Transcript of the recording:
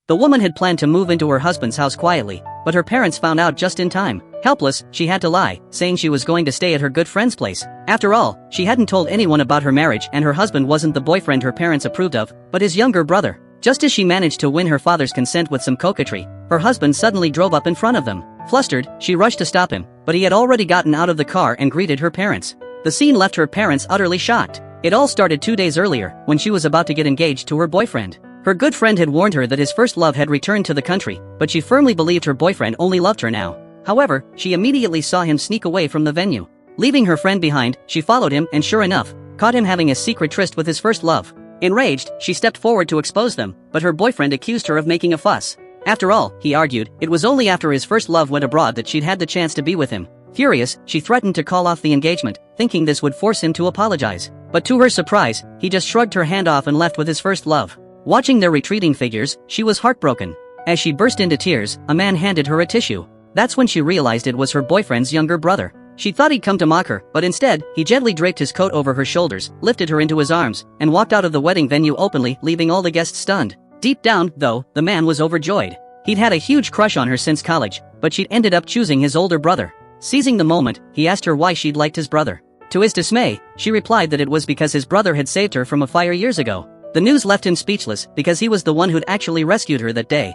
The woman had planned to move into her husband's house quietly, but her parents found out just in time. Helpless, she had to lie, saying she was going to stay at her good friend's place. After all, she hadn't told anyone about her marriage and her husband wasn't the boyfriend her parents approved of, but his younger brother. Just as she managed to win her father's consent with some coquetry, her husband suddenly drove up in front of them. Flustered, she rushed to stop him, but he had already gotten out of the car and greeted her parents. The scene left her parents utterly shocked. It all started 2 days earlier, when she was about to get engaged to her boyfriend. Her good friend had warned her that his first love had returned to the country, but she firmly believed her boyfriend only loved her now. However, she immediately saw him sneak away from the venue. Leaving her friend behind, she followed him and sure enough, caught him having a secret tryst with his first love. Enraged, she stepped forward to expose them, but her boyfriend accused her of making a fuss. After all, he argued, it was only after his first love went abroad that she'd had the chance to be with him. Furious, she threatened to call off the engagement, thinking this would force him to apologize. But to her surprise, he just shrugged her hand off and left with his first love. Watching their retreating figures, she was heartbroken. As she burst into tears, a man handed her a tissue. That's when she realized it was her boyfriend's younger brother. She thought he'd come to mock her, but instead, he gently draped his coat over her shoulders, lifted her into his arms, and walked out of the wedding venue openly, leaving all the guests stunned. Deep down, though, the man was overjoyed. He'd had a huge crush on her since college, but she'd ended up choosing his older brother. Seizing the moment, he asked her why she'd liked his brother. To his dismay, she replied that it was because his brother had saved her from a fire years ago. The news left him speechless, because he was the one who'd actually rescued her that day.